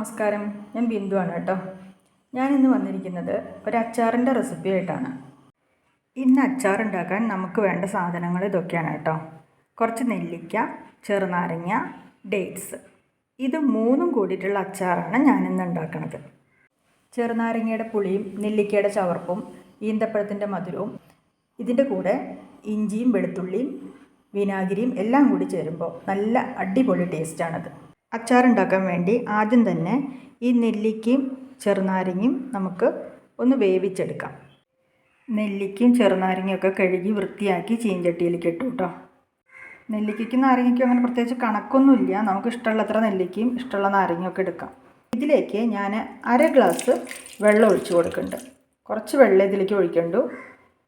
നമസ്കാരം, ഞാൻ ബിന്ദു ആണ് കേട്ടോ. ഞാനിന്ന് വന്നിരിക്കുന്നത് ഒരു അച്ചാറിൻ്റെ റെസിപ്പി ആയിട്ടാണ്. ഇന്ന് അച്ചാർ ഉണ്ടാക്കാൻ നമുക്ക് വേണ്ട സാധനങ്ങൾ ഇതൊക്കെയാണ് കേട്ടോ. കുറച്ച് നെല്ലിക്ക, ചെറുനാരങ്ങ, ഡേറ്റ്സ്. ഇത് മൂന്നും കൂടിയിട്ടുള്ള അച്ചാറാണ് ഞാനിന്ന് ഉണ്ടാക്കുന്നത്. ചെറുനാരങ്ങയുടെ പുളിയും നെല്ലിക്കയുടെ ചവർപ്പും ഈന്തപ്പഴത്തിൻ്റെ മധുരവും ഇതിൻ്റെ കൂടെ ഇഞ്ചിയും വെളുത്തുള്ളിയും വിനാഗിരിയും എല്ലാം കൂടി ചേരുമ്പോൾ നല്ല അടിപൊളി ടേസ്റ്റാണത്. അച്ചാറുണ്ടാക്കാൻ വേണ്ടി ആദ്യം തന്നെ ഈ നെല്ലിക്കയും ചെറുനാരങ്ങയും നമുക്ക് ഒന്ന് വേവിച്ചെടുക്കാം. നെല്ലിക്കയും ചെറുനാരങ്ങയൊക്കെ കഴുകി വൃത്തിയാക്കി ചീഞ്ചട്ടിയിലേക്ക് ഇട്ടു കേട്ടോ. നെല്ലിക്കയ്ക്കും നാരങ്ങയ്ക്കും അങ്ങനെ പ്രത്യേകിച്ച് കണക്കൊന്നുമില്ല. നമുക്ക് ഇഷ്ടമുള്ളത്ര നെല്ലിക്കയും ഇഷ്ടമുള്ള നാരങ്ങയൊക്കെ എടുക്കാം. ഇതിലേക്ക് ഞാൻ 1/2 ഗ്ലാസ് വെള്ളം ഒഴിച്ച് കൊടുക്കുന്നുണ്ട്. കുറച്ച് വെള്ളം ഇതിലേക്ക് ഒഴിക്കണ്ടു.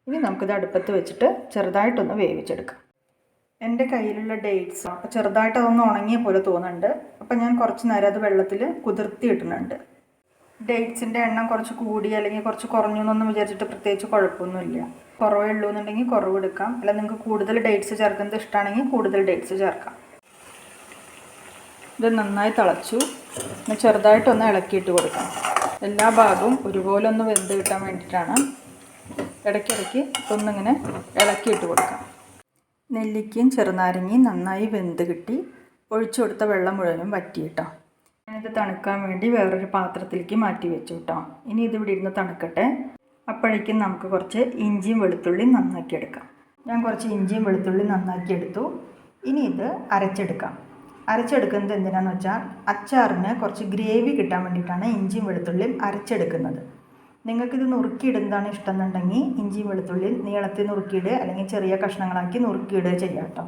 ഇനി നമുക്കിത് അടുപ്പത്ത് വെച്ചിട്ട് ചെറുതായിട്ടൊന്ന് വേവിച്ചെടുക്കാം. എൻ്റെ കയ്യിലുള്ള ഡേറ്റ്സ് അപ്പോൾ ചെറുതായിട്ട് അതൊന്ന് ഉണങ്ങിയ പോലെ തോന്നുന്നുണ്ട്. അപ്പോൾ ഞാൻ കുറച്ച് നേരം അത് വെള്ളത്തിൽ കുതിർത്തി ഇടുന്നുണ്ട്. ഡേറ്റ്സിൻ്റെ എണ്ണം കുറച്ച് കൂടി അല്ലെങ്കിൽ കുറച്ച് കുറഞ്ഞു എന്നൊന്നും വിചാരിച്ചിട്ട് പ്രത്യേകിച്ച് കുഴപ്പമൊന്നുമില്ല. കുറവേ ഉള്ളൂ എന്നുണ്ടെങ്കിൽ കുറവ് എടുക്കാം, അല്ല നിങ്ങൾക്ക് കൂടുതൽ ഡേറ്റ്സ് ചേർക്കുന്നത് ഇഷ്ടമാണെങ്കിൽ കൂടുതൽ ഡേറ്റ്സ് ചേർക്കാം. ഇത് നന്നായി തിളച്ചു. പിന്നെ ചെറുതായിട്ടൊന്ന് ഇളക്കിയിട്ട് കൊടുക്കാം. എല്ലാ ഭാഗവും ഒരുപോലെ ഒന്ന് വെന്ത് കിട്ടാൻ വേണ്ടിയിട്ടാണ്. ഇടയ്ക്കിടയ്ക്ക് ഒന്നിങ്ങനെ ഇളക്കിയിട്ട് കൊടുക്കാം. നെല്ലിക്കയും ചെറുനാരങ്ങയും നന്നായി വെന്ത് കിട്ടി. ഒഴിച്ചു കൊടുത്ത വെള്ളം മുഴുവനും വറ്റിയിട്ടോ. ഞാനിത് തണുക്കാൻ വേണ്ടി വേറൊരു പാത്രത്തിലേക്ക് മാറ്റി വെച്ചു കേട്ടോ. ഇനി ഇതിവിടെ ഇരുന്ന് തണുക്കട്ടെ. അപ്പോഴേക്കും നമുക്ക് കുറച്ച് ഇഞ്ചിയും വെളുത്തുള്ളിയും നന്നാക്കി എടുക്കാം. ഞാൻ കുറച്ച് ഇഞ്ചിയും വെളുത്തുള്ളിയും നന്നാക്കി എടുത്തു. ഇനി ഇത് അരച്ചെടുക്കാം. അരച്ചെടുക്കുന്നത് എന്തിനാണെന്ന് വെച്ചാൽ അച്ചാറിന് കുറച്ച് ഗ്രേവി കിട്ടാൻ വേണ്ടിയിട്ടാണ് ഇഞ്ചിയും വെളുത്തുള്ളിയും അരച്ചെടുക്കുന്നത്. നിങ്ങൾക്കിത് നുറുക്കിയിടുന്നതാണ് ഇഷ്ടം എന്നുണ്ടെങ്കിൽ ഇഞ്ചിയും വെളുത്തുള്ളിയും നീളത്തിൽ നുറുക്കിയിടുക, അല്ലെങ്കിൽ ചെറിയ കഷ്ണങ്ങളാക്കി നുറുക്കിയിടുക ചെയ്യാം കേട്ടോ.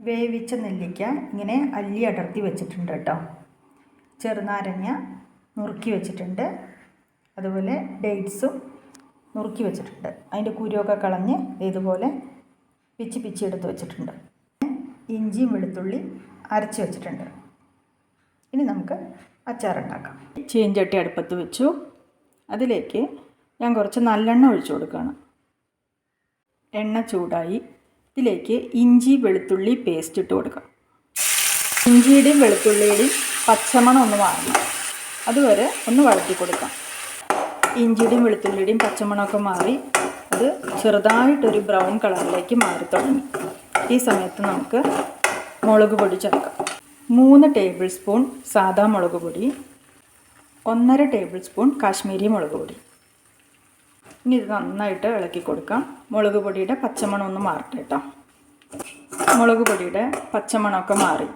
വേവിച്ച നെല്ലിക്ക ഇങ്ങനെ അല്ലി അടർത്തി വെച്ചിട്ടുണ്ട് കേട്ടോ. ചെറുനാരങ്ങ നുറുക്കി വെച്ചിട്ടുണ്ട്. അതുപോലെ ഡേറ്റ്സും നുറുക്കി വെച്ചിട്ടുണ്ട്. അതിൻ്റെ കുരുവൊക്കെ കളഞ്ഞ് ഇതുപോലെ പിച്ചി എടുത്ത് വെച്ചിട്ടുണ്ട്. ഇഞ്ചിയും വെളുത്തുള്ളി അരച്ച് വെച്ചിട്ടുണ്ട്. ഇനി നമുക്ക് അച്ചാറുണ്ടാക്കാം. ചീഞ്ചട്ടി അടുപ്പത്ത് വെച്ചു. അതിലേക്ക് ഞാൻ കുറച്ച് നല്ലെണ്ണ ഒഴിച്ചു കൊടുക്കുകയാണ്. എണ്ണ ചൂടായി. ഇതിലേക്ക് ഇഞ്ചി വെളുത്തുള്ളി പേസ്റ്റ് ഇട്ട് കൊടുക്കാം. ഇഞ്ചിയുടെയും വെളുത്തുള്ളിയുടെയും പച്ചമണം ഒന്ന് മാറണം. അതുവരെ ഒന്ന് വഴറ്റി കൊടുക്കാം. ഇഞ്ചിയുടെയും വെളുത്തുള്ളിയുടെയും പച്ചമണമൊക്കെ മാറി അത് ചെറുതായിട്ടൊരു ബ്രൗൺ കളറിലേക്ക് മാറി തുടങ്ങി. ഈ സമയത്ത് നമുക്ക് മുളക് പൊടി ചേർക്കാം. 3 ടേബിൾ സ്പൂൺ സാദാ മുളക് പൊടി, 1.5 ടേബിൾ സ്പൂൺ കാശ്മീരി മുളക് പൊടി. ഇനി ഇത് നന്നായിട്ട് ഇളക്കി കൊടുക്കാം. മുളക് പൊടിയുടെ പച്ചമണം ഒന്ന് മാറട്ടെ കേട്ടോ. മുളക് പൊടിയുടെ പച്ചമണമൊക്കെ മാറി.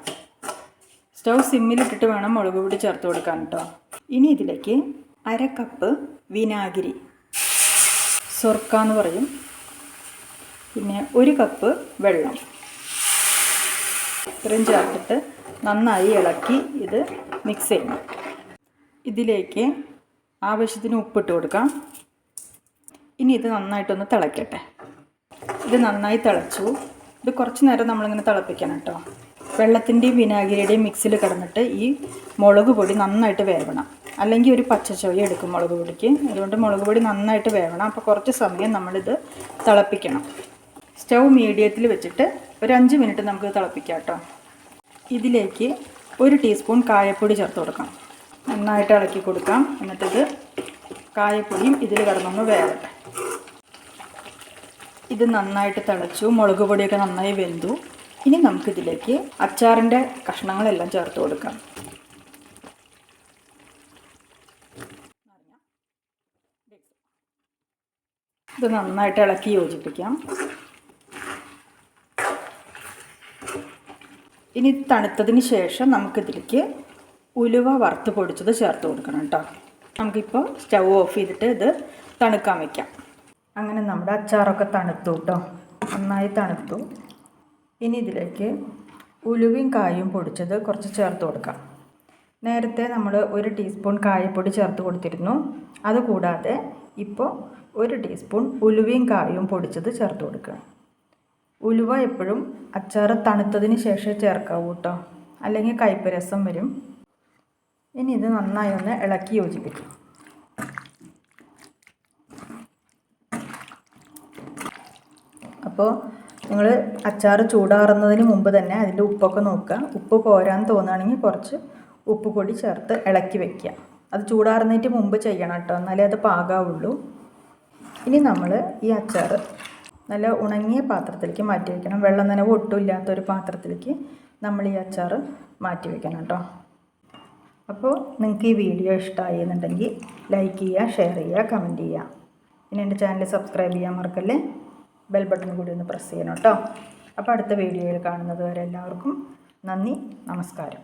സ്റ്റൗ സിമ്മിലിട്ടിട്ട് വേണം മുളക് പൊടി ചേർത്ത് കൊടുക്കാൻ കേട്ടോ. ഇനി ഇതിലേക്ക് 1/2 കപ്പ് വിനാഗിരി, സൊർക്ക എന്ന് പറയും, പിന്നെ 1 കപ്പ് വെള്ളം ഇത്രയും ചേർത്തിട്ട് നന്നായി ഇളക്കി ഇത് മിക്സ് ചെയ്യണം. ഇതിലേക്ക് ആവശ്യത്തിന് ഉപ്പിട്ട് കൊടുക്കാം. ഇനി ഇത് നന്നായിട്ടൊന്ന് തിളയ്ക്കട്ടെ. ഇത് നന്നായി തിളച്ചു. ഇത് കുറച്ച് നേരം നമ്മളിങ്ങനെ തിളപ്പിക്കണം കേട്ടോ. വെള്ളത്തിൻ്റെയും വിനാഗിരിയുടെയും മിക്സിൽ കിടന്നിട്ട് ഈ മുളക് പൊടി നന്നായിട്ട് വേവണം, അല്ലെങ്കിൽ ഒരു പച്ചച്ചോയ എടുക്കും മുളക് പൊടിക്ക്. അതുകൊണ്ട് മുളക് പൊടി നന്നായിട്ട് വേവണം. അപ്പോൾ കുറച്ച് സമയം നമ്മളിത് തിളപ്പിക്കണം. സ്റ്റൗ മീഡിയത്തിൽ വെച്ചിട്ട് ഒരു 5 മിനിറ്റ് നമുക്ക് തിളപ്പിക്കാം കേട്ടോ. ഇതിലേക്ക് 1 ടീസ്പൂൺ കായപ്പൊടി ചേർത്ത് കൊടുക്കാം. നന്നായിട്ട് ഇളക്കി കൊടുക്കാം. എന്നിട്ടിത് കായപ്പൊടിയും ഇതിൽ കിടന്നൊന്ന് വേവട്ടെ. ഇത് നന്നായിട്ട് തിളച്ചു. മുളക് പൊടിയൊക്കെ നന്നായി വെന്തു. ഇനി നമുക്കിതിലേക്ക് അച്ചാറിൻ്റെ കഷ്ണങ്ങളെല്ലാം ചേർത്ത് കൊടുക്കാം. ഇത് നന്നായിട്ട് ഇളക്കി യോജിപ്പിക്കാം. ഇനി തണുത്തതിന് ശേഷം നമുക്കിതിലേക്ക് ഉലുവ വറുത്ത് പൊടിച്ചത് ചേർത്ത് കൊടുക്കണം കേട്ടോ. നമുക്കിപ്പോൾ സ്റ്റൗ ഓഫ് ചെയ്തിട്ട് ഇത് തണുക്കാൻ വയ്ക്കാം. അങ്ങനെ നമ്മുടെ അച്ചാറൊക്കെ തണുത്തു കേട്ടോ. നന്നായി തണുത്തു. ഇനി ഇതിലേക്ക് ഉലുവയും കായും പൊടിച്ചത് കുറച്ച് ചേർത്ത് കൊടുക്കാം. നേരത്തെ നമ്മൾ 1 ടീസ്പൂൺ കായപ്പൊടി ചേർത്ത് കൊടുത്തിരുന്നു. അതുകൂടാതെ ഇപ്പോൾ 1 ടീസ്പൂൺ ഉലുവയും കായും പൊടിച്ചത് ചേർത്ത് കൊടുക്കുക. ഉലുവ എപ്പോഴും അച്ചാർ തണുത്തതിന് ശേഷം ചേർക്കാവൂ കേട്ടോ, അല്ലെങ്കിൽ കയ്പ്പ് രസം വരും. ഇനി ഇത് നന്നായി ഒന്ന് ഇളക്കി യോജിപ്പിക്കും. അപ്പോൾ നിങ്ങൾ അച്ചാർ ചൂടാറുന്നതിന് മുമ്പ് തന്നെ അതിൻ്റെ ഉപ്പൊക്കെ നോക്കുക. ഉപ്പ് പോരാന്ന് തോന്നുകയാണെങ്കിൽ കുറച്ച് ഉപ്പ് പൊടി ചേർത്ത് ഇളക്കി വയ്ക്കുക. അത് ചൂടാറുന്നതിന് മുമ്പ് ചെയ്യണം കേട്ടോ, എന്നാലേ അത് പാകാവുള്ളൂ. ഇനി നമ്മൾ ഈ അച്ചാർ നല്ല ഉണങ്ങിയ പാത്രത്തിലേക്ക് മാറ്റി വയ്ക്കണം. വെള്ളം നനവ് ഒട്ടും ഇല്ലാത്തൊരു പാത്രത്തിലേക്ക് നമ്മൾ ഈ അച്ചാർ മാറ്റി വയ്ക്കണം കേട്ടോ. അപ്പോൾ നിങ്ങൾക്ക് ഈ വീഡിയോ ഇഷ്ടമായി എന്നുണ്ടെങ്കിൽ ലൈക്ക് ചെയ്യുക, ഷെയർ ചെയ്യുക, കമൻറ്റ് ചെയ്യുക. പിന്നെ എൻ്റെ ചാനൽ സബ്സ്ക്രൈബ് ചെയ്യാൻ മറക്കല്ലേ. ബെൽ ബട്ടൺ കൂടി ഒന്ന് പ്രസ് ചെയ്യണം കേട്ടോ. അപ്പോൾ അടുത്ത വീഡിയോയിൽ കാണുന്നത് വരെ എല്ലാവർക്കും നന്ദി, നമസ്കാരം.